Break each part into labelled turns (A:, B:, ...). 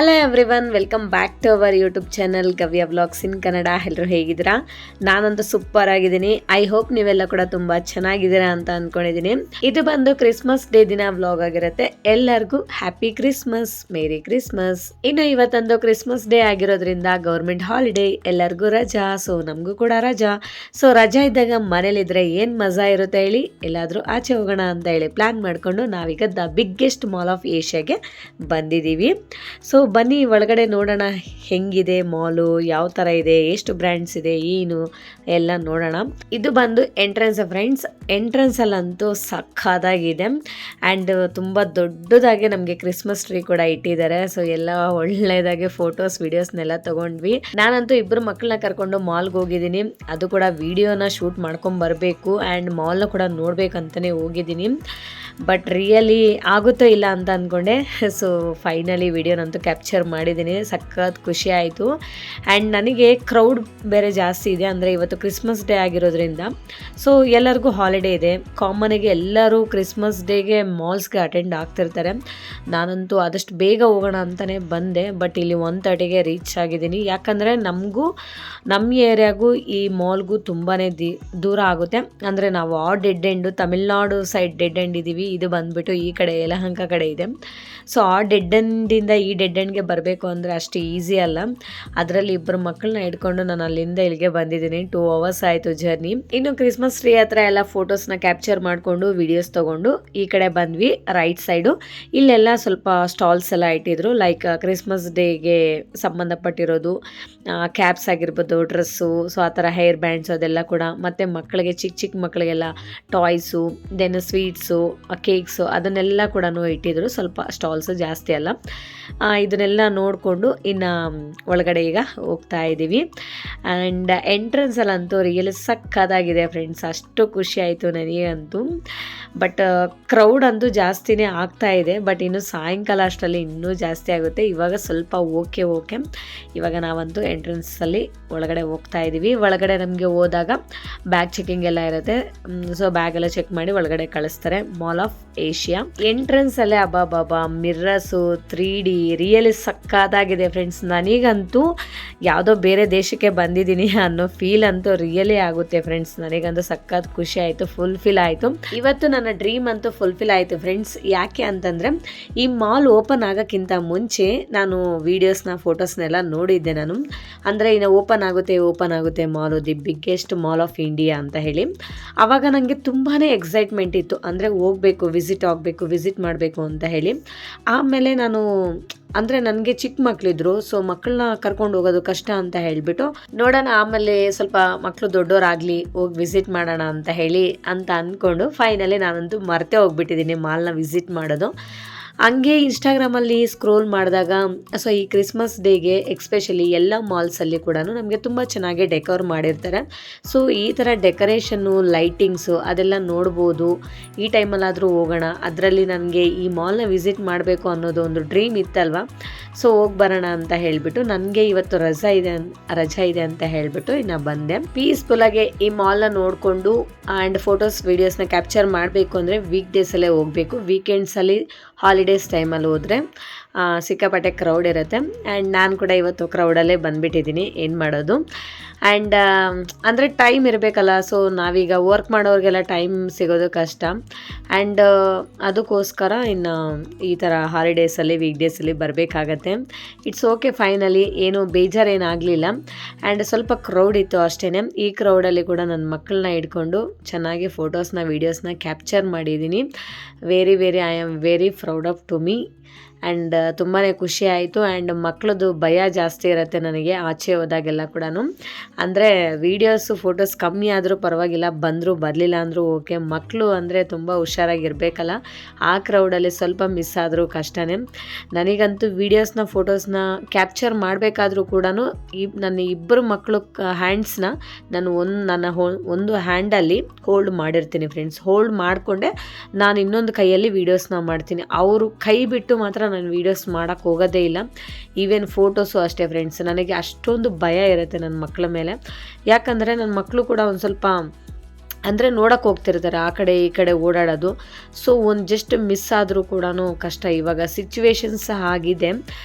A: Hello everyone, welcome back to our YouTube channel Gavya vlogs in Kannada. ಎಲ್ಲರೂ ಹೇಗಿದ್ದೀರಾ? ನಾನಂತೂ super ಆಗಿದ್ದೀನಿ. ಐ ಹೋಪ್ ನೀವೆಲ್ಲ ಕೂಡ ತುಂಬ ಚೆನ್ನಾಗಿದ್ದೀರಾ ಅಂತ ಅಂದ್ಕೊಂಡಿದ್ದೀನಿ. ಇದು ಬಂದು ಕ್ರಿಸ್ಮಸ್ ಡೇ ದಿನ ವ್ಲಾಗ್ ಆಗಿರುತ್ತೆ. ಎಲ್ಲರಿಗೂ ಹ್ಯಾಪಿ ಕ್ರಿಸ್ಮಸ್, ಮೇರಿ ಕ್ರಿಸ್ಮಸ್. ಇನ್ನು ಇವತ್ತೊಂದು ಕ್ರಿಸ್ಮಸ್ ಡೇ ಆಗಿರೋದ್ರಿಂದ ಗೌರ್ಮೆಂಟ್ ಹಾಲಿಡೇ, ಎಲ್ಲರಿಗೂ ರಜಾ. ಸೊ ನಮಗೂ ಕೂಡ ರಜಾ. ಸೊ ರಜಾ ಇದ್ದಾಗ ಮನೇಲಿದ್ರೆ ಏನು ಮಜಾ ಇರುತ್ತೆ ಹೇಳಿ. ಎಲ್ಲಾದರೂ ಆಚೆ ಹೋಗೋಣ ಅಂತ ಹೇಳಿ ಪ್ಲ್ಯಾನ್ ಮಾಡಿಕೊಂಡು ನಾವೀಗ ದ ಬಿಗ್ಗೆಸ್ಟ್ ಮಾಲ್ ಆಫ್ ಏಷ್ಯಾಗೆ ಬಂದಿದ್ದೀವಿ. ಸೊ ಬನ್ನಿ ಒಳಗಡೆ ನೋಡೋಣ ಹೆಂಗಿದೆ ಮಾಲು, ಯಾವ ಥರ ಇದೆ, ಎಷ್ಟು ಬ್ರ್ಯಾಂಡ್ಸ್ ಇದೆ, ಏನು ಎಲ್ಲ ನೋಡೋಣ. ಇದು ಬಂದು ಎಂಟ್ರೆನ್ಸ್ ಫ್ರೆಂಡ್ಸ್. ಎಂಟ್ರೆನ್ಸಲ್ಲಂತೂ ಸಖತ್ತಾಗಿದೆ ಆ್ಯಂಡ್ ತುಂಬ ದೊಡ್ಡದಾಗಿ ನಮಗೆ ಕ್ರಿಸ್ಮಸ್ ಟ್ರೀ ಕೂಡ ಇಟ್ಟಿದ್ದಾರೆ. ಸೊ ಎಲ್ಲ ಒಳ್ಳೆಯದಾಗಿ ಫೋಟೋಸ್ ವಿಡಿಯೋಸ್ನೆಲ್ಲ ತೊಗೊಂಡ್ವಿ. ನಾನಂತೂ ಇಬ್ಬರು ಮಕ್ಕಳನ್ನ ಕರ್ಕೊಂಡು ಮಾಲ್ಗೆ ಹೋಗಿದ್ದೀನಿ. ಅದು ಕೂಡ ವಿಡಿಯೋನ ಶೂಟ್ ಮಾಡ್ಕೊಂಬರ್ಬೇಕು ಆ್ಯಂಡ್ ಮಾಲ್ನ ಕೂಡ ನೋಡ್ಬೇಕಂತಲೇ ಹೋಗಿದ್ದೀನಿ. ಬಟ್ ರಿಯಲಿ ಆಗುತ್ತೋ ಇಲ್ಲ ಅಂತ ಅಂದ್ಕೊಂಡೆ. ಸೊ ಫೈನಲಿ ವಿಡಿಯೋನಂತೂ ಕ್ಯಾಪ್ಚರ್ ಮಾಡಿದ್ದೀನಿ. ಸಖತ್ ಖುಷಿ ಆಯಿತು. ಆ್ಯಂಡ್ ನನಗೆ ಕ್ರೌಡ್ ಬೇರೆ ಜಾಸ್ತಿ ಇದೆ, ಅಂದರೆ ಇವತ್ತು ಕ್ರಿಸ್ಮಸ್ ಡೇ ಆಗಿರೋದ್ರಿಂದ. ಸೊ ಎಲ್ಲರಿಗೂ ಹಾಲಿಡೇ ಇದೆ. ಕಾಮನಾಗಿ ಎಲ್ಲರೂ ಕ್ರಿಸ್ಮಸ್ ಡೇಗೆ ಮಾಲ್ಸ್ಗೆ ಅಟೆಂಡ್ ಆಗ್ತಿರ್ತಾರೆ. ನಾನಂತೂ ಆದಷ್ಟು ಬೇಗ ಹೋಗೋಣ ಅಂತಲೇ ಬಂದೆ. ಬಟ್ ಇಲ್ಲಿ 1:30ಗೆ ರೀಚ್ ಆಗಿದ್ದೀನಿ. ಯಾಕಂದರೆ ನಮಗೂ ನಮ್ಮ ಏರಿಯಾಗೂ ಈ ಮಾಲ್ಗೂ ತುಂಬಾ ದೂರ ಆಗುತ್ತೆ. ಅಂದರೆ ನಾವು ಆ dead end Tamil Nadu side dead end ಇದ್ದೀವಿ. ಇದು ಬಂದುಬಿಟ್ಟು ಈ ಕಡೆ ಯಲಹಂಕ ಕಡೆ ಇದೆ. ಸೊ ಆ ಡೆಡ್ ಎಂಡಿಂದ ಈ ಡೆಡ್ ಎಂಡ್ಗೆ ಬರಬೇಕು ಅಂದರೆ ಅಷ್ಟು ಈಸಿ ಅಲ್ಲ. ಅದರಲ್ಲಿ ಇಬ್ಬರು ಮಕ್ಕಳನ್ನ ಹಿಡ್ಕೊಂಡು ನಾನು ಅಲ್ಲಿಂದ ಇಲ್ಲಿಗೆ ಬಂದಿದ್ದೀನಿ. 2 hours ಆಯಿತು ಜರ್ನಿ. ಇನ್ನು ಕ್ರಿಸ್ಮಸ್ ಟ್ರೀ ಹತ್ರ ಎಲ್ಲ ಫೋಟೋಸ್ನ ಕ್ಯಾಪ್ಚರ್ ಮಾಡಿಕೊಂಡು ವಿಡಿಯೋಸ್ ತೊಗೊಂಡು ಈ ಕಡೆ ಬಂದ್ವಿ ರೈಟ್ ಸೈಡು. ಇಲ್ಲೆಲ್ಲ ಸ್ವಲ್ಪ ಸ್ಟಾಲ್ಸ್ ಎಲ್ಲ ಇಟ್ಟಿದ್ರು. ಲೈಕ್ ಕ್ರಿಸ್ಮಸ್ ಡೇಗೆ ಸಂಬಂಧಪಟ್ಟಿರೋದು ಕ್ಯಾಪ್ಸ್ ಆಗಿರ್ಬೋದು, ಡ್ರೆಸ್ಸು, ಸೊ ಆ ಥರ ಹೇರ್ ಬ್ಯಾಂಡ್ಸು ಅದೆಲ್ಲ ಕೂಡ. ಮತ್ತು ಮಕ್ಕಳಿಗೆ ಚಿಕ್ಕ ಮಕ್ಕಳಿಗೆಲ್ಲ ಟಾಯ್ಸು, ದೆನ್ ಸ್ವೀಟ್ಸು, ಕೇಕ್ಸು ಅದನ್ನೆಲ್ಲ ಕೂಡ ಇಟ್ಟಿದ್ರು. ಸ್ವಲ್ಪ ಸ್ಟಾಲ್ಸು ಜಾಸ್ತಿ ಅಲ್ಲ. ಇದನ್ನೆಲ್ಲ ನೋಡಿಕೊಂಡು ಇನ್ನು ಒಳಗಡೆ ಈಗ ಹೋಗ್ತಾ ಇದ್ದೀವಿ. ಆ್ಯಂಡ್ ಎಂಟ್ರೆನ್ಸಲ್ಲಂತೂ ರಿಯಲಿ ಸಕ್ಕತ್ತಾಗಿದೆ ಫ್ರೆಂಡ್ಸ್. ಅಷ್ಟು ಖುಷಿ ಆಯಿತು ನನಗಂತೂ. ಬಟ್ ಕ್ರೌಡ್ ಅಂತೂ ಜಾಸ್ತಿನೇ ಆಗ್ತಾ ಇದೆ. ಬಟ್ ಇನ್ನು ಸಾಯಂಕಾಲ ಅಷ್ಟರಲ್ಲಿ ಇನ್ನೂ ಜಾಸ್ತಿ ಆಗುತ್ತೆ. ಇವಾಗ ಸ್ವಲ್ಪ ಓಕೆ. ಇವಾಗ ನಾವಂತೂ ಎಂಟ್ರೆನ್ಸಲ್ಲಿ ಒಳಗಡೆ ಹೋಗ್ತಾ ಇದ್ದೀವಿ. ಒಳಗಡೆ ನಮಗೆ ಹೋದಾಗ ಬ್ಯಾಗ್ ಚೆಕಿಂಗ್ ಎಲ್ಲ ಇರುತ್ತೆ. ಸೊ ಬ್ಯಾಗೆಲ್ಲ ಚೆಕ್ ಮಾಡಿ ಒಳಗಡೆ ಕಳಿಸ್ತಾರೆ. ಮಾಲ್ ಆಫ್ ಏಷ್ಯಾ ಎಂಟ್ರೆನ್ಸಲ್ಲೇ ಅಬ್ಬಾ ಮಿರ್ರರ್ಸು 3D ರಿಯಲಿ ಸಕ್ಕತ್ತಾಗಿದೆ ಫ್ರೆಂಡ್ಸ್. ನನಗಂತೂ ಯಾವುದೋ ಬೇರೆ ದೇಶಕ್ಕೆ ಬಂದಿದ್ದೀನಿ ಅನ್ನೋ ಫೀಲ್ ಅಂತೂ ರಿಯಲಿ ಆಗುತ್ತೆ ಫ್ರೆಂಡ್ಸ್. ನನಗಂತೂ ಸಖತ್ ಖುಷಿ ಆಯಿತು, ಫುಲ್ಫಿಲ್ ಆಯಿತು. ಇವತ್ತು ನನ್ನ ಡ್ರೀಮ್ ಅಂತೂ ಫುಲ್ಫಿಲ್ ಆಯಿತು ಫ್ರೆಂಡ್ಸ್. ಯಾಕೆ ಅಂತಂದರೆ ಈ ಮಾಲ್ ಓಪನ್ ಆಗೋಕ್ಕಿಂತ ಮುಂಚೆ ನಾನು ವೀಡಿಯೋಸ್ನ ಫೋಟೋಸ್ನೆಲ್ಲ ನೋಡಿದ್ದೆ ನಾನು. ಅಂದರೆ ಇನ್ನು ಓಪನ್ ಆಗುತ್ತೆ mall, the biggest mall of India ಅಂತ ಹೇಳಿ. ಆವಾಗ ನನಗೆ ತುಂಬಾ ಎಕ್ಸೈಟ್ಮೆಂಟ್ ಇತ್ತು. ಅಂದರೆ ಹೋಗಬೇಕು, ವಿಸಿಟ್ ಮಾಡಬೇಕು ಅಂತ ಹೇಳಿ. ಆಮೇಲೆ ನಾನು ಅಂದರೆ ನನಗೆ ಚಿಕ್ಕ ಮಕ್ಕಳಿದ್ರು. ಸೊ ಮಕ್ಕಳನ್ನ ಕರ್ಕೊಂಡು ಹೋಗೋದು ಕಷ್ಟ ಅಂತ ಹೇಳಿಬಿಟ್ಟು ನೋಡೋಣ, ಆಮೇಲೆ ಸ್ವಲ್ಪ ಮಕ್ಕಳು ದೊಡ್ಡವರಾಗಲಿ ಹೋಗಿ ವಿಸಿಟ್ ಮಾಡೋಣ ಅಂತ ಅಂದ್ಕೊಂಡು ಫೈನಲಿ ನಾನಂತೂ ಮರೆತೇ ಹೋಗ್ಬಿಟ್ಟಿದ್ದೀನಿ ಮಾಲ್ನ ವಿಸಿಟ್ ಮಾಡೋದು. ಹಂಗೆ ಇನ್ಸ್ಟಾಗ್ರಾಮಲ್ಲಿ ಸ್ಕ್ರೋಲ್ ಮಾಡಿದಾಗ ಸೊ ಈ ಕ್ರಿಸ್ಮಸ್ ಡೇಗೆ ಎಕ್ಸ್ಪೆಷಲಿ ಎಲ್ಲ ಮಾಲ್ಸಲ್ಲಿ ಕೂಡ ನಮಗೆ ತುಂಬ ಚೆನ್ನಾಗಿ ಡೆಕೋರ್ ಮಾಡಿರ್ತಾರೆ. ಸೊ ಈ ಥರ ಡೆಕೋರೇಷನ್ನು, ಲೈಟಿಂಗ್ಸು ಅದೆಲ್ಲ ನೋಡ್ಬೋದು. ಈ ಟೈಮಲ್ಲಾದರೂ ಹೋಗೋಣ. ಅದರಲ್ಲಿ ನನಗೆ ಈ ಮಾಲ್ನ ವಿಸಿಟ್ ಮಾಡಬೇಕು ಅನ್ನೋದು ಒಂದು ಡ್ರೀಮ್ ಇತ್ತಲ್ವ. ಸೊ ಹೋಗಿ ಬರೋಣ ಅಂತ ಹೇಳಿಬಿಟ್ಟು ನನಗೆ ಇವತ್ತು ರಜಾ ಇದೆ ಅಂತ ಹೇಳಿಬಿಟ್ಟು ಇನ್ನು ಬಂದೆ. ಪೀಸ್ಫುಲ್ಲಾಗಿ ಈ ಮಾಲ್ನ ನೋಡಿಕೊಂಡು ಆ್ಯಂಡ್ ಫೋಟೋಸ್ ವೀಡಿಯೋಸ್ನ ಕ್ಯಾಪ್ಚರ್ ಮಾಡಬೇಕು ಅಂದರೆ ವೀಕ್ ಡೇಸಲ್ಲೇ ಹೋಗಬೇಕು. ವೀಕೆಂಡ್ಸಲ್ಲಿ ಹಾಲಿಡೇಸ್ ಟೈಮಲ್ಲಿ ಹೋದರೆ ಸಿಕ್ಕಾಪಟ್ಟೆ ಕ್ರೌಡ್ ಇರುತ್ತೆ. ಆ್ಯಂಡ್ ನಾನು ಕೂಡ ಇವತ್ತು ಕ್ರೌಡಲ್ಲೇ ಬಂದುಬಿಟ್ಟಿದ್ದೀನಿ. ಏನು ಮಾಡೋದು. ಆ್ಯಂಡ್ ಅಂದರೆ ಟೈಮ್ ಇರಬೇಕಲ್ಲ. ಸೊ ನಾವೀಗ ವರ್ಕ್ ಮಾಡೋರಿಗೆಲ್ಲ ಟೈಮ್ ಸಿಗೋದು ಕಷ್ಟ. ಆ್ಯಂಡ್ ಅದಕ್ಕೋಸ್ಕರ ಇನ್ನು ಈ ಥರ ಹಾಲಿಡೇಸಲ್ಲಿ ವೀಕ್ ಡೇಸಲ್ಲಿ ಬರಬೇಕಾಗತ್ತೆ. It's okay. ಫೈನಲಿ ಏನು ಬೇಜಾರೇನಾಗಲಿಲ್ಲ. ಆ್ಯಂಡ್ ಸ್ವಲ್ಪ ಕ್ರೌಡ್ ಇತ್ತು ಅಷ್ಟೇ. ಈ ಕ್ರೌಡಲ್ಲಿ ಕೂಡ ನನ್ನ ಮಕ್ಕಳನ್ನ ಹಿಡ್ಕೊಂಡು ಚೆನ್ನಾಗಿ ಫೋಟೋಸ್ನ ವೀಡಿಯೋಸ್ನ ಕ್ಯಾಪ್ಚರ್ ಮಾಡಿದ್ದೀನಿ. Very I am very proud of to me. And ತುಂಬಾ ಖುಷಿ ಆಯಿತು. ಆ್ಯಂಡ್ ಮಕ್ಕಳದು ಭಯ ಜಾಸ್ತಿ ಇರುತ್ತೆ ನನಗೆ ಆಚೆ ಹೋದಾಗೆಲ್ಲ ಕೂಡ. ಅಂದರೆ ವೀಡಿಯೋಸು ಫೋಟೋಸ್ ಕಮ್ಮಿ ಆದರೂ ಪರವಾಗಿಲ್ಲ, ಬಂದರೂ ಬರಲಿಲ್ಲ ಅಂದರೂ ಓಕೆ. ಮಕ್ಕಳು ಅಂದರೆ ತುಂಬ ಹುಷಾರಾಗಿರಬೇಕಲ್ಲ. ಆ ಕ್ರೌಡಲ್ಲಿ ಸ್ವಲ್ಪ ಮಿಸ್ ಆದರೂ ಕಷ್ಟನೇ. ನನಗಂತೂ ವೀಡಿಯೋಸ್ನ ಫೋಟೋಸ್ನ ಕ್ಯಾಪ್ಚರ್ ಮಾಡಬೇಕಾದ್ರೂ ಕೂಡ ನನ್ನ ಇಬ್ಬರು ಮಕ್ಕಳು ಹ್ಯಾಂಡ್ಸ್ನ ನಾನು ಒಂದು ಹ್ಯಾಂಡಲ್ಲಿ ಹೋಲ್ಡ್ ಮಾಡಿರ್ತೀನಿ ಫ್ರೆಂಡ್ಸ್. ಹೋಲ್ಡ್ ಮಾಡಿಕೊಂಡೆ ನಾನು ಇನ್ನೊಂದು ಕೈಯಲ್ಲಿ ವೀಡಿಯೋಸ್ನ ಮಾಡ್ತೀನಿ. ಅವರು ಕೈ ಬಿಟ್ಟು ಮಾತ್ರ ನಾನು ವೀಡಿಯೋಸ್ ಮಾಡೋಕ್ಕೆ ಹೋಗೋದೇ ಇಲ್ಲ. ಈವನ್ ಫೋಟೋಸು ಅಷ್ಟೇ ಫ್ರೆಂಡ್ಸ್. ನನಗೆ ಅಷ್ಟೊಂದು ಭಯ ಇರುತ್ತೆ ನನ್ನ ಮಕ್ಕಳ ಮೇಲೆ. ಯಾಕಂದರೆ ನನ್ನ ಮಕ್ಕಳು ಕೂಡ ಒಂದು ಸ್ವಲ್ಪ ಅಂದರೆ ನೋಡೋಕೆ ಹೋಗ್ತಿರ್ತಾರೆ, ಆ ಕಡೆ ಈ ಕಡೆ ಓಡಾಡೋದು. ಸೊ ಒಂದು ಜಸ್ಟ್ ಮಿಸ್ ಆದರೂ ಕೂಡ ಕಷ್ಟ. ಇವಾಗ ಸಿಚುವೇಶನ್ಸ್ ಆಗಿದೆ.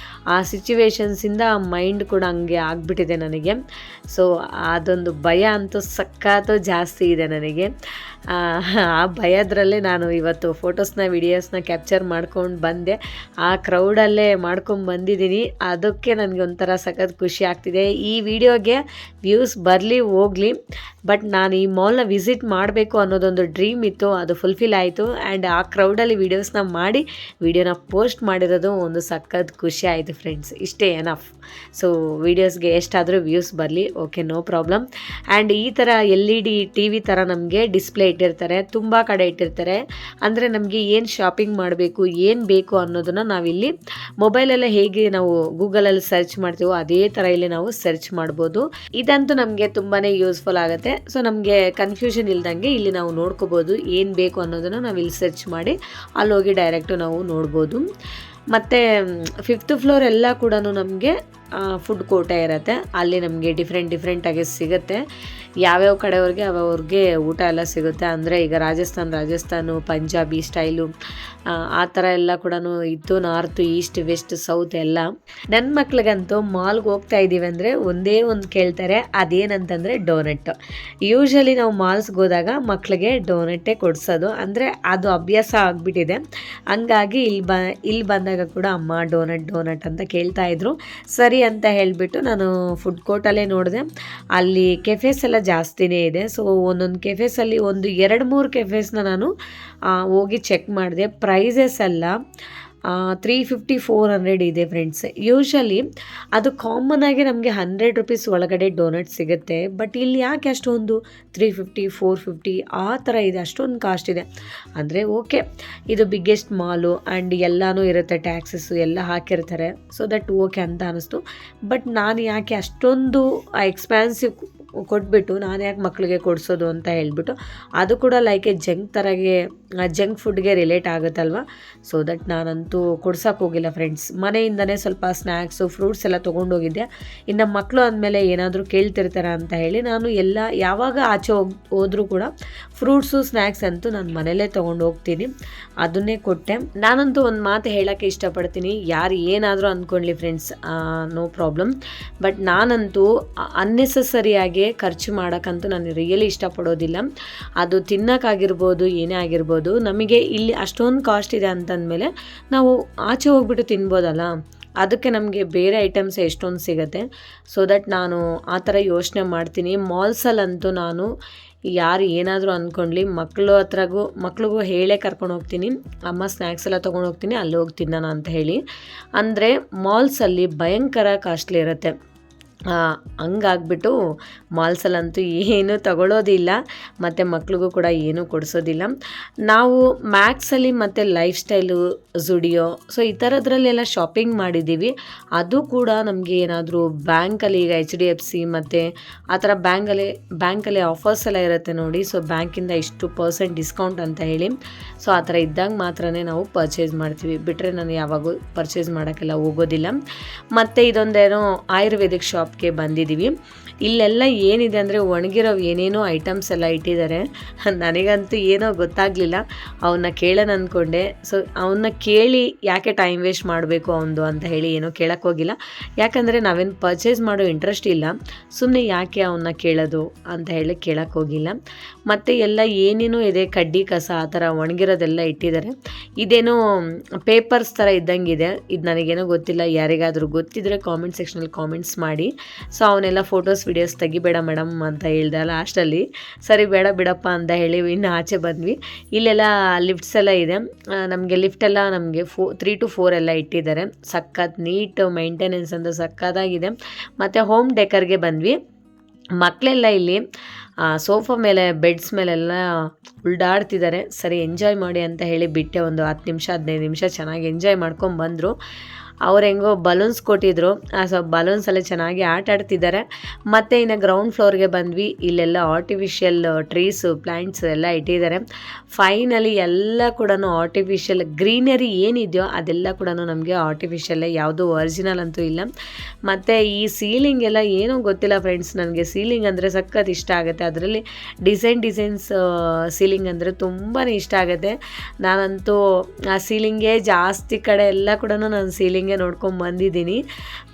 A: ಆ ಸಿಚುವೇಶನ್ಸಿಂದ ಮೈಂಡ್ ಕೂಡ ಹಂಗೆ ಆಗಿಬಿಟ್ಟಿದೆ ನನಗೆ. ಸೊ ಅದೊಂದು ಭಯ ಅಂತೂ ಸಖತ್ತು ಜಾಸ್ತಿ ಇದೆ ನನಗೆ. ಆ ಭಯದ್ರಲ್ಲೇ ನಾನು ಇವತ್ತು ಫೋಟೋಸ್ನ ವಿಡಿಯೋಸ್ನ ಕ್ಯಾಪ್ಚರ್ ಮಾಡ್ಕೊಂಡು ಬಂದೆ. ಆ ಕ್ರೌಡಲ್ಲೇ ಮಾಡ್ಕೊಂಡು ಬಂದಿದ್ದೀನಿ. ಅದಕ್ಕೆ ನನಗೆ ಒಂಥರ ಸಖತ್ ಖುಷಿ ಆಗ್ತಿದೆ. ಈ ವಿಡಿಯೋಗೆ ವ್ಯೂಸ್ ಬರಲಿ ಹೋಗಲಿ, ಬಟ್ ನಾನು ಈ ಮಾಲ್ನ ವಿಸಿಟ್ ಮಾಡಬೇಕು ಅನ್ನೋದೊಂದು ಡ್ರೀಮ್ ಇತ್ತು, ಅದು ಫುಲ್ಫಿಲ್ ಆಯಿತು. ಆ್ಯಂಡ್ ಆ ಕ್ರೌಡಲ್ಲಿ ವೀಡಿಯೋಸ್ನ ಮಾಡಿ ವಿಡಿಯೋನ ಪೋಸ್ಟ್ ಮಾಡಿರೋದು ಒಂದು ಸಖತ್ ಖುಷಿ ಆಯಿತು ಫ್ರೆಂಡ್ಸ್. ಇಷ್ಟೇ ಎನಫ್. ಸೊ ವೀಡಿಯೋಸ್ಗೆ ಎಷ್ಟಾದರೂ ವ್ಯೂಸ್ ಬರಲಿ, ಓಕೆ, ನೋ ಪ್ರಾಬ್ಲಮ್. ಆ್ಯಂಡ್ ಈ ಥರ LED TV ಥರ ನಮಗೆ ಡಿಸ್ಪ್ಲೇ ಇಟ್ಟಿರ್ತಾರೆ, ತುಂಬ ಕಡೆ ಇಟ್ಟಿರ್ತಾರೆ. ಅಂದರೆ ನಮಗೆ ಏನು ಶಾಪಿಂಗ್ ಮಾಡಬೇಕು, ಏನು ಬೇಕು ಅನ್ನೋದನ್ನು ನಾವಿಲ್ಲಿ ಮೊಬೈಲಲ್ಲೇ ಹೇಗೆ ನಾವು ಗೂಗಲಲ್ಲಿ ಸರ್ಚ್ ಮಾಡ್ತೀವೋ ಅದೇ ಥರ ಇಲ್ಲಿ ನಾವು ಸರ್ಚ್ ಮಾಡ್ಬೋದು. ಇದಂತೂ ನಮಗೆ ತುಂಬಾ ಯೂಸ್ಫುಲ್ ಆಗುತ್ತೆ. ಸೊ ನಮಗೆ ಕನ್ಫ್ಯೂಷನ್ ಇಲ್ದಂಗೆ ಇಲ್ಲಿ ನಾವು ನೋಡ್ಕೋಬೋದು, ಏನು ಬೇಕು ಅನ್ನೋದನ್ನು ನಾವು ಇಲ್ಲಿ ಸರ್ಚ್ ಮಾಡಿ ಅಲ್ಲಿ ಹೋಗಿ ಡೈರೆಕ್ಟು ನಾವು ನೋಡ್ಬೋದು. ಮತ್ತು 5th ಫ್ಲೋರ್ ಎಲ್ಲ ಕೂಡ ನಮಗೆ ಫುಡ್ ಕೋರ್ಟೇ ಇರುತ್ತೆ. ಅಲ್ಲಿ ನಮಗೆ ಡಿಫ್ರೆಂಟಾಗಿ ಸಿಗುತ್ತೆ. ಯಾವ್ಯಾವ ಕಡೆಯವ್ರಿಗೆ ಅವ್ರಿಗೆ ಊಟ ಎಲ್ಲ ಸಿಗುತ್ತೆ. ಅಂದರೆ ಈಗ ರಾಜಸ್ಥಾನು ಪಂಜಾಬಿ ಸ್ಟೈಲು ಆ ಥರ ಎಲ್ಲ ಕೂಡ ಇತ್ತು. ನಾರ್ತು, ಈಸ್ಟ್, ವೆಸ್ಟ್, ಸೌತ್ ಎಲ್ಲ. ನನ್ನ ಮಕ್ಳಿಗಂತೂ ಮಾಲ್ಗೆ ಹೋಗ್ತಾ ಇದ್ದೀವಿ ಅಂದರೆ ಒಂದೇ ಒಂದು ಕೇಳ್ತಾರೆ, ಅದೇನಂತಂದರೆ ಡೋನಟ್. ಯೂಶ್ವಲಿ ನಾವು ಮಾಲ್ಸ್ಗೆ ಹೋದಾಗ ಮಕ್ಕಳಿಗೆ ಡೋನಟ್ಟೇ ಕೊಡಿಸೋದು, ಅಂದರೆ ಅದು ಅಭ್ಯಾಸ ಆಗಿಬಿಟ್ಟಿದೆ. ಹಂಗಾಗಿ ಇಲ್ಲಿ ಬಂದಾಗ ಕೂಡ ಅಮ್ಮ ಡೋನಟ್ ಅಂತ ಕೇಳ್ತಾಯಿದ್ರು. ಸರಿ ಅಂತ ಹೇಳಿಬಿಟ್ಟು ನಾನು ಫುಡ್ ಕೋರ್ಟಲ್ಲೇ ನೋಡಿದೆ. ಅಲ್ಲಿ ಕೆಫೇಸ್ ಎಲ್ಲ ಜಾಸ್ತಿನೇ ಇದೆ. ಸೊ ಒಂದೊಂದು ಕೆಫೇಸಲ್ಲಿ ಒಂದು 2-3 ಕೆಫೇಸ್ನ ನಾನು ಹೋಗಿ ಚೆಕ್ ಮಾಡಿದೆ. ಪ್ರೈಸಸ್ ಎಲ್ಲ 350-400 ಇದೆ ಫ್ರೆಂಡ್ಸ್. ಯೂಶ್ವಲಿ ಅದು ಕಾಮನ್ ಆಗಿ ನಮಗೆ 100 ರೂಪೀಸ್ ಒಳಗಡೆ ಡೋನಟ್ ಸಿಗುತ್ತೆ. ಬಟ್ ಇಲ್ಲಿ ಯಾಕೆ ಅಷ್ಟೊಂದು 350-450 ಆ ಥರ ಇದೆ, ಅಷ್ಟೊಂದು ಕಾಸ್ಟ್ ಇದೆ. ಅಂದರೆ ಓಕೆ, ಇದು ಬಿಗ್ಗೆಸ್ಟ್ ಮಾಲು ಆ್ಯಂಡ್ ಎಲ್ಲನೂ ಇರುತ್ತೆ, ಟ್ಯಾಕ್ಸಸ್ಸು ಎಲ್ಲ ಹಾಕಿರ್ತಾರೆ. ಸೊ ದಟ್ ಓಕೆ ಅಂತ ಅನ್ನಿಸ್ತು. ಬಟ್ ನಾನು ಯಾಕೆ ಅಷ್ಟೊಂದು ಎಕ್ಸ್ಪೆನ್ಸಿವ್ ಕೊಟ್ಬಿಟ್ಟು ನಾನು ಯಾಕೆ ಮಕ್ಕಳಿಗೆ ಕೊಡಿಸೋದು ಅಂತ ಹೇಳ್ಬಿಟ್ಟು, ಅದು ಕೂಡ ಲೈಕ್ ಜಂಕ್ ಫುಡ್ಗೆ ರಿಲೇಟ್ ಆಗುತ್ತಲ್ವ. ಸೊ ದಟ್ ನಾನಂತೂ ಕೊಡ್ಸೋಕೆ ಹೋಗಿಲ್ಲ ಫ್ರೆಂಡ್ಸ್. ಮನೆಯಿಂದನೇ ಸ್ವಲ್ಪ ಸ್ನ್ಯಾಕ್ಸು, ಫ್ರೂಟ್ಸ್ ಎಲ್ಲ ತೊಗೊಂಡೋಗಿದ್ದೆ. ಇನ್ನು ಮಕ್ಕಳು ಅಂದಮೇಲೆ ಏನಾದರೂ ಕೇಳ್ತಿರ್ತಾರೆ ಅಂತ ಹೇಳಿ ನಾನು ಯಾವಾಗ ಆಚೆ ಹೋದರೂ ಕೂಡ ಫ್ರೂಟ್ಸು, ಸ್ನ್ಯಾಕ್ಸ್ ಅಂತೂ ನಾನು ಮನೇಲೇ ತೊಗೊಂಡು ಹೋಗ್ತೀನಿ, ಅದನ್ನೇ ಕೊಟ್ಟೆ. ನಾನಂತೂ ಒಂದು ಮಾತು ಹೇಳೋಕ್ಕೆ ಇಷ್ಟಪಡ್ತೀನಿ, ಯಾರು ಏನಾದರೂ ಅಂದ್ಕೊಳ್ಳಿ ಫ್ರೆಂಡ್ಸ್, ನೋ ಪ್ರಾಬ್ಲಮ್. ಬಟ್ ನಾನಂತೂ ಅನ್ನೆಸಸರಿಯಾಗಿ ಖರ್ಚು ಮಾಡೋಕ್ಕಂತೂ ನಾನು ರಿಯಲಿ ಇಷ್ಟಪಡೋದಿಲ್ಲ. ಅದು ತಿನ್ನೋಕ್ಕಾಗಿರ್ಬೋದು, ಏನೇ ಆಗಿರ್ಬೋದು, ನಮಗೆ ಇಲ್ಲಿ ಅಷ್ಟೊಂದು ಕಾಸ್ಟ್ ಇದೆ ಅಂತಂದಮೇಲೆ ನಾವು ಆಚೆ ಹೋಗ್ಬಿಟ್ಟು ತಿನ್ಬೋದಲ್ಲ, ಅದಕ್ಕೆ ನಮಗೆ ಬೇರೆ ಐಟಮ್ಸ್ ಎಷ್ಟೊಂದು ಸಿಗುತ್ತೆ. ಸೊ ದಟ್ ನಾನು ಆ ಥರ ಯೋಚನೆ ಮಾಡ್ತೀನಿ. ಮಾಲ್ಸಲ್ಲಂತೂ ನಾನು ಯಾರು ಏನಾದರೂ ಅಂದ್ಕೊಳ್ಳಿ, ಮಕ್ಳಿಗೂ ಹೇಳೇ ಕರ್ಕೊಂಡು ಹೋಗ್ತೀನಿ, ಅಮ್ಮ ಸ್ನ್ಯಾಕ್ಸ್ ಎಲ್ಲ ತೊಗೊಂಡು ಹೋಗ್ತೀನಿ, ಅಲ್ಲಿ ಹೋಗಿ ತಿನ್ನೋಣ ಅಂತ ಹೇಳಿ. ಅಂದರೆ ಮಾಲ್ಸಲ್ಲಿ ಭಯಂಕರ ಕಾಸ್ಟ್ಲಿ ಇರುತ್ತೆ. ಹಂಗಾಗ್ಬಿಟ್ಟು ಮಾಲ್ಸಲ್ಲಂತೂ ಏನೂ ತಗೊಳ್ಳೋದಿಲ್ಲ, ಮತ್ತು ಮಕ್ಳಿಗೂ ಕೂಡ ಏನೂ ಕೊಡಿಸೋದಿಲ್ಲ. ನಾವು ಮ್ಯಾಕ್ಸಲ್ಲಿ ಮತ್ತು ಲೈಫ್ ಸ್ಟೈಲು, ಝುಡಿಯೋ, ಸೊ ಈ ಥರದ್ರಲ್ಲೆಲ್ಲ ಶಾಪಿಂಗ್ ಮಾಡಿದ್ದೀವಿ. ಅದು ಕೂಡ ನಮಗೆ ಏನಾದರೂ ಬ್ಯಾಂಕಲ್ಲಿ, ಈಗ HDFC ಮತ್ತು ಆ ಥರ ಬ್ಯಾಂಕಲ್ಲಿ ಆಫರ್ಸ್ ಎಲ್ಲ ಇರುತ್ತೆ ನೋಡಿ. ಸೊ ಬ್ಯಾಂಕಿಂದ ಇಷ್ಟು % ಡಿಸ್ಕೌಂಟ್ ಅಂತ ಹೇಳಿ, ಸೊ ಆ ಥರ ಇದ್ದಾಗ ಮಾತ್ರನೇ ನಾವು ಪರ್ಚೇಸ್ ಮಾಡ್ತೀವಿ. ಬಿಟ್ಟರೆ ನಾನು ಯಾವಾಗೂ ಪರ್ಚೇಸ್ ಮಾಡೋಕ್ಕೆಲ್ಲ ಹೋಗೋದಿಲ್ಲ. ಮತ್ತು ಇದೊಂದೇನೋ ಆಯುರ್ವೇದಿಕ್ ಶಾಪ್ಗೆ ಬಂದಿದ್ದೀವಿ. ಇಲ್ಲೆಲ್ಲ ಏನಿದೆ ಅಂದರೆ ಒಣಗಿರೋ ಏನೇನೋ ಐಟಮ್ಸ್ ಎಲ್ಲ ಇಟ್ಟಿದ್ದಾರೆ. ನನಗಂತೂ ಏನೋ ಗೊತ್ತಾಗಲಿಲ್ಲ, ಅವನ್ನ ಕೇಳೋಣ ಅಂದ್ಕೊಂಡೆ. ಸೊ ಅವನ್ನ ಕೇಳಿ ಯಾಕೆ ಟೈಮ್ ವೇಸ್ಟ್ ಮಾಡಬೇಕು ಅವನದು ಅಂತ ಹೇಳಿ ಏನೋ ಕೇಳಕ್ಕೆ ಹೋಗಿಲ್ಲ. ಯಾಕಂದರೆ ನಾವೇನು ಪರ್ಚೇಸ್ ಮಾಡೋ ಇಂಟ್ರೆಸ್ಟ್ ಇಲ್ಲ, ಸುಮ್ಮನೆ ಯಾಕೆ ಅವನ್ನ ಕೇಳೋದು ಅಂತ ಹೇಳಿ ಕೇಳಕ್ಕೆ ಹೋಗಿಲ್ಲ. ಮತ್ತು ಎಲ್ಲ ಏನೇನೋ ಇದೆ, ಕಡ್ಡಿ ಕಸ ಆ ಥರ ಒಣಗಿರೋದೆಲ್ಲ ಇಟ್ಟಿದ್ದಾರೆ. ಇದೇನೋ ಪೇಪರ್ಸ್ ಥರ ಇದ್ದಂಗಿದೆ. ಇದು ನನಗೇನೋ ಗೊತ್ತಿಲ್ಲ, ಯಾರಿಗಾದರೂ ಗೊತ್ತಿದ್ದರೆ ಕಾಮೆಂಟ್ ಸೆಕ್ಷನಲ್ಲಿ ಕಾಮೆಂಟ್ಸ್ ಮಾಡಿ. ಸೊ ಅವನ್ನೆಲ್ಲ ಫೋಟೋಸ್ ವಿಡಿಯೋಸ್ ತೆಗಿಬೇಡ ಮೇಡಮ್ ಅಂತ ಹೇಳ್ದೆ ಲಾಸ್ಟಲ್ಲಿ. ಸರಿ ಬೇಡ ಬಿಡಪ್ಪ ಅಂತ ಹೇಳಿ ಇನ್ನು ಆಚೆ ಬಂದ್ವಿ. ಇಲ್ಲೆಲ್ಲ ಲಿಫ್ಟ್ಸ್ ಎಲ್ಲ ಇದೆ. ನಮಗೆ ಲಿಫ್ಟೆಲ್ಲ ನಮಗೆ 3 to 4 ಎಲ್ಲ ಇಟ್ಟಿದ್ದಾರೆ. ಸಖತ್ ನೀಟ್ ಮೇಂಟೆನೆನ್ಸ್ ಅಂತ ಸಖತ್ತಾಗಿದೆ. ಮತ್ತು ಹೋಮ್ ಡೆಕರ್ಗೆ ಬಂದ್ವಿ. ಮಕ್ಕಳೆಲ್ಲ ಇಲ್ಲಿ ಸೋಫಾ ಮೇಲೆ, ಬೆಡ್ಸ್ ಮೇಲೆಲ್ಲ ಉಲ್ಡಾಡ್ತಿದ್ದಾರೆ. ಸರಿ ಎಂಜಾಯ್ ಮಾಡಿ ಅಂತ ಹೇಳಿ ಬಿಟ್ಟೆ. ಒಂದು 10 ನಿಮಿಷ 15 ನಿಮಿಷ ಚೆನ್ನಾಗಿ ಎಂಜಾಯ್ ಮಾಡ್ಕೊಂಡು ಬಂದರು. ಅವ್ರು ಹೆಂಗೋ ಬಲೂನ್ಸ್ ಕೊಟ್ಟಿದ್ರು, ಸೊ ಬಲೂನ್ಸಲ್ಲೇ ಚೆನ್ನಾಗಿ ಆಟ ಆಡ್ತಿದ್ದಾರೆ. ಮತ್ತು ಇನ್ನು ಗ್ರೌಂಡ್ ಫ್ಲೋರ್ಗೆ ಬಂದ್ವಿ. ಇಲ್ಲೆಲ್ಲ ಆರ್ಟಿಫಿಷಿಯಲ್ ಟ್ರೀಸು, ಪ್ಲ್ಯಾಂಟ್ಸ್ ಎಲ್ಲ ಇಟ್ಟಿದ್ದಾರೆ. ಫೈನಲಿ ಎಲ್ಲ ಕೂಡ ಆರ್ಟಿಫಿಷಿಯಲ್ ಗ್ರೀನರಿ ಏನಿದೆಯೋ ಅದೆಲ್ಲ ಕೂಡ ನಮಗೆ ಆರ್ಟಿಫಿಷಿಯಲ್ಲೇ, ಯಾವುದೂ ಒರಿಜಿನಲ್ ಅಂತೂ ಇಲ್ಲ. ಮತ್ತು ಈ ಸೀಲಿಂಗ್ ಎಲ್ಲ ಏನೋ ಗೊತ್ತಿಲ್ಲ ಫ್ರೆಂಡ್ಸ್, ನನಗೆ ಸೀಲಿಂಗ್ ಅಂದರೆ ಸಖತ್ ಇಷ್ಟ ಆಗುತ್ತೆ. ಅದರಲ್ಲಿ ಡಿಸೈನ್ಸ್ ಸೀಲಿಂಗ್ ಅಂದರೆ ತುಂಬಾ ಇಷ್ಟ ಆಗುತ್ತೆ. ನಾನಂತೂ ಆ ಸೀಲಿಂಗೇ ಜಾಸ್ತಿ ಕಡೆ ಎಲ್ಲ ಕೂಡ ನಾನು ಸೀಲಿಂಗ್ ಹಿಂಗೆ ನೋಡ್ಕೊಂಡು ಬಂದಿದ್ದೀನಿ.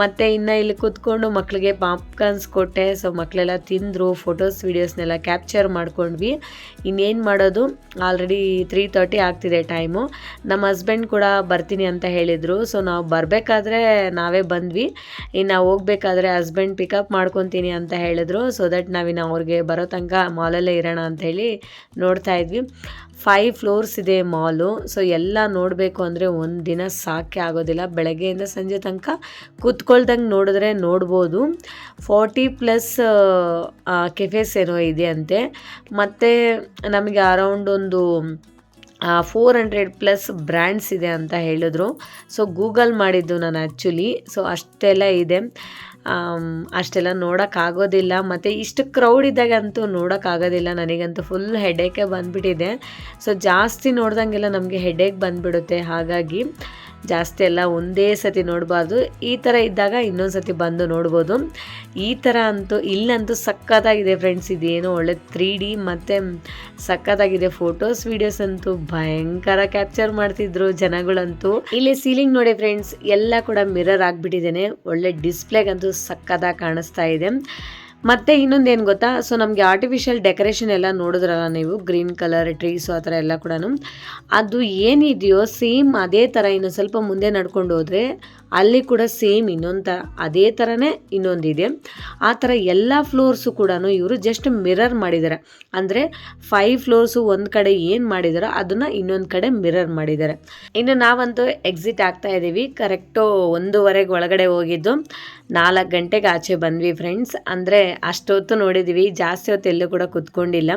A: ಮತ್ತು ಇನ್ನು ಇಲ್ಲಿ ಕೂತ್ಕೊಂಡು ಮಕ್ಕಳಿಗೆ ಪಾಪ್ಕಾರ್ನ್ಸ್ ಕೊಟ್ಟೆ. ಸೊ ಮಕ್ಕಳೆಲ್ಲ ತಿಂದರು, ಫೋಟೋಸ್ ವೀಡಿಯೋಸ್ನೆಲ್ಲ ಕ್ಯಾಪ್ಚರ್ ಮಾಡ್ಕೊಂಡ್ವಿ. ಇನ್ನೇನು ಮಾಡೋದು, ಆಲ್ರೆಡಿ 3:30 ಆಗ್ತಿದೆ ಟೈಮು. ನಮ್ಮ ಹಸ್ಬೆಂಡ್ ಕೂಡ ಬರ್ತೀನಿ ಅಂತ ಹೇಳಿದರು. ಸೊ ನಾವು ಬರಬೇಕಾದ್ರೆ ನಾವೇ ಬಂದ್ವಿ. ಇನ್ನು ಹೋಗ್ಬೇಕಾದ್ರೆ ಹಸ್ಬೆಂಡ್ ಪಿಕಪ್ ಮಾಡ್ಕೊತೀನಿ ಅಂತ ಹೇಳಿದ್ರು. ಸೊ ದಟ್ ನಾವಿನ್ನು ಅವ್ರಿಗೆ ಬರೋ ತನಕ ಮಾಲಲ್ಲೇ ಇರೋಣ ಅಂಥೇಳಿ ನೋಡ್ತಾ ಇದ್ವಿ. 5 ಫ್ಲೋರ್ಸ್ ಇದೆ ಮಾಲು. ಸೊ ಎಲ್ಲ ನೋಡಬೇಕು ಅಂದರೆ ಒಂದು ದಿನ ಸಾಕೆ ಆಗೋದಿಲ್ಲ. ಬೆಳಗ್ಗೆಯಿಂದ ಸಂಜೆ ತನಕ ಕೂತ್ಕೊಳ್ದಂಗೆ ನೋಡಿದ್ರೆ ನೋಡ್ಬೋದು. 40+ ಕೆಫೆಸ್ ಏನೋ ಇದೆ ಅಂತೆ. ಮತ್ತು ನಮಗೆ ಅರೌಂಡ್ ಒಂದು 400+ ಬ್ರ್ಯಾಂಡ್ಸ್ ಇದೆ ಅಂತ ಹೇಳಿದ್ರು. ಸೊ ಗೂಗಲ್ ಮಾಡಿದ್ದು ನಾನು ಆ್ಯಕ್ಚುಲಿ. ಸೊ ಅಷ್ಟೆಲ್ಲ ಇದೆ. ಅಷ್ಟೆಲ್ಲ ನೋಡೋಕ್ಕಾಗೋದಿಲ್ಲ. ಮತ್ತು ಇಷ್ಟು ಕ್ರೌಡ್ ಇದ್ದಾಗಂತೂ ನೋಡೋಕ್ಕಾಗೋದಿಲ್ಲ. ನನಗಂತೂ ಫುಲ್ ಹೆಡೇಕೆ ಬಂದುಬಿಟ್ಟಿದೆ. ಸೊ ಜಾಸ್ತಿ ನೋಡ್ದಂಗೆಲ್ಲ ನಮಗೆ ಹೆಡೇಕ್ ಬಂದುಬಿಡುತ್ತೆ. ಹಾಗಾಗಿ ಜಾಸ್ತಿ ಎಲ್ಲ ಒಂದೇ ಸತಿ ನೋಡಬಾರ್ದು. ಈ ಥರ ಇದ್ದಾಗ ಇನ್ನೊಂದು ಸತಿ ಬಂದು ನೋಡ್ಬೋದು. ಈ ಥರ ಅಂತೂ ಇಲ್ಲಂತೂ ಸಖತ್ತಾಗಿದೆ ಫ್ರೆಂಡ್ಸ್. ಇದೇನೋ ಒಳ್ಳೆ 3D ಮತ್ತು ಸಖತ್ತಾಗಿದೆ. ಫೋಟೋಸ್ ವೀಡಿಯೋಸ್ ಅಂತೂ ಭಯಂಕರ ಕ್ಯಾಪ್ಚರ್ ಮಾಡ್ತಿದ್ರು ಜನಗಳಂತೂ. ಇಲ್ಲಿ ಸೀಲಿಂಗ್ ನೋಡಿ ಫ್ರೆಂಡ್ಸ್, ಎಲ್ಲ ಕೂಡ ಮಿರರ್ ಆಗಿಬಿಟ್ಟಿದ್ದೇನೆ. ಒಳ್ಳೆ ಡಿಸ್ಪ್ಲೇಗಂತೂ ಸಖತ್ತಾಗಿ ಕಾಣಿಸ್ತಾ ಇದೆ. ಮತ್ತು ಇನ್ನೊಂದೇನು ಗೊತ್ತಾ, ಸೊ ನಮಗೆ ಆರ್ಟಿಫಿಷಿಯಲ್ ಡೆಕೋರೇಷನ್ ಎಲ್ಲ ನೋಡಿದ್ರಲ್ಲ ನೀವು, ಗ್ರೀನ್ ಕಲರ್ ಟ್ರೀಸು ಆ ಥರ ಎಲ್ಲ ಕೂಡ, ಅದು ಏನಿದೆಯೋ ಸೇಮ್ ಅದೇ ಥರ ಇನ್ನು ಸ್ವಲ್ಪ ಮುಂದೆ ನಡ್ಕೊಂಡು ಹೋದರೆ ಅಲ್ಲಿ ಕೂಡ ಸೇಮ್ ಇನ್ನೊಂದು ಥರ ಅದೇ ಥರನೇ ಇನ್ನೊಂದಿದೆ. ಆ ಥರ ಎಲ್ಲ ಫ್ಲೋರ್ಸು ಕೂಡ ಇವರು ಜಸ್ಟ್ ಮಿರರ್ ಮಾಡಿದ್ದಾರೆ. ಅಂದರೆ 5 ಫ್ಲೋರ್ಸು ಒಂದು ಕಡೆ ಏನು ಮಾಡಿದಾರೋ ಅದನ್ನು ಇನ್ನೊಂದು ಕಡೆ ಮಿರರ್ ಮಾಡಿದ್ದಾರೆ. ಇನ್ನು ನಾವಂತೂ ಎಕ್ಸಿಟ್ ಆಗ್ತಾ ಇದ್ದೀವಿ. ಕರೆಕ್ಟು 1:15 ಒಳಗಡೆ ಹೋಗಿದ್ದು 4 ಗಂಟೆಗೆ ಆಚೆ ಬಂದ್ವಿ ಫ್ರೆಂಡ್ಸ್. ಅಂದರೆ ಅಷ್ಟೊತ್ತು ನೋಡಿದ್ದೀವಿ, ಜಾಸ್ತಿ ಹೊತ್ತು ಎಲ್ಲೂ ಕೂಡ ಕುತ್ಕೊಂಡಿಲ್ಲ.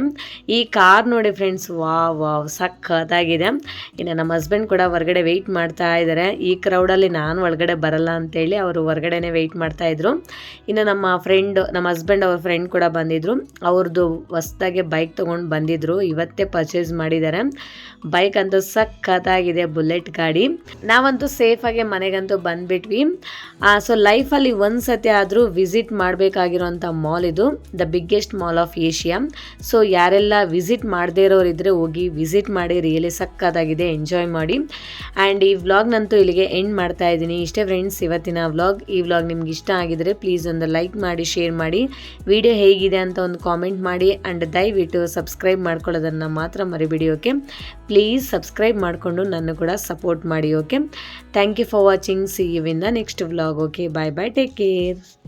A: ಈ ಕಾರ್ ನೋಡಿ ಫ್ರೆಂಡ್ಸ್, ವಾವ್ ಸಖತ್ತಾಗಿದೆ. ಇನ್ನು ನಮ್ಮ ಹಸ್ಬೆಂಡ್ ಕೂಡ ಹೊರಗಡೆ ವೆಯ್ಟ್ ಮಾಡ್ತಾ ಇದ್ದಾರೆ. ಈ ಕ್ರೌಡಲ್ಲಿ ನಾನು ಒಳಗಡೆ ಬರಲ್ಲ ಅಂತೇಳಿ ಅವರು ಹೊರಗಡೆನೇ ವೆಯ್ಟ್ ಮಾಡ್ತಾಯಿದ್ರು. ಇನ್ನು ನಮ್ಮ ಹಸ್ಬೆಂಡ್ ಅವ್ರ ಫ್ರೆಂಡ್ ಕೂಡ ಬಂದಿದ್ರು. ಅವ್ರದ್ದು ಹೊಸ್ದಾಗೆ ಬೈಕ್ ತೊಗೊಂಡು ಬಂದಿದ್ರು, ಇವತ್ತೇ ಪರ್ಚೇಸ್ ಮಾಡಿದ್ದಾರೆ. ಬೈಕ್ ಅಂತೂ ಸಖತ್ತಾಗಿದೆ, ಬುಲೆಟ್ ಗಾಡಿ. ನಾವಂತೂ ಸೇಫಾಗಿ ಮನೆಗಂತೂ ಬಂದುಬಿಟ್ವಿ. ಸೊ ಲೈಫಲ್ಲಿ ಒಂದು ಸತಿ ಆದರೂ ವಿಸಿಟ್ ಮಾಡಬೇಕಾಗಿರೋಂಥ ಮಾಲ್ ಇದು, the biggest mall of Asia. So ಯಾರೆಲ್ಲ ವಿಸಿಟ್ ಮಾಡದೇ ಇರೋರಿದ್ದರೆ ಹೋಗಿ ವಿಸಿಟ್ ಮಾಡಿ, ರಿಯಲಿ ಸಖತ್ತಾಗಿದೆ, ಎಂಜಾಯ್ ಮಾಡಿ. ಆ್ಯಂಡ್ ಈ ವ್ಲಾಗ್ನಂತೂ ಇಲ್ಲಿಗೆ ಎಂಡ್ ಮಾಡ್ತಾ ಇದ್ದೀನಿ. ಇಷ್ಟೇ ಫ್ರೆಂಡ್ಸ್ ಇವತ್ತಿನ ವ್ಲಾಗ್. ಈ ವ್ಲಾಗ್ ನಿಮ್ಗೆ ಇಷ್ಟ ಆಗಿದರೆ ಪ್ಲೀಸ್ ಒಂದು ಲೈಕ್ ಮಾಡಿ, ಶೇರ್ ಮಾಡಿ, ವಿಡಿಯೋ ಹೇಗಿದೆ ಅಂತ ಒಂದು ಕಾಮೆಂಟ್ ಮಾಡಿ. ಆ್ಯಂಡ್ ದಯವಿಟ್ಟು ಸಬ್ಸ್ಕ್ರೈಬ್ ಮಾಡ್ಕೊಳ್ಳೋದನ್ನು ಮಾತ್ರ ಮರಿಬೇಡಿ. ಓಕೆ, ಪ್ಲೀಸ್ ಸಬ್ಸ್ಕ್ರೈಬ್ ಮಾಡಿಕೊಂಡು ನನ್ನ ಕೂಡ ಸಪೋರ್ಟ್ ಮಾಡಿ. Okay, thank you for watching. See you in the next vlog. Okay, bye bye, take care.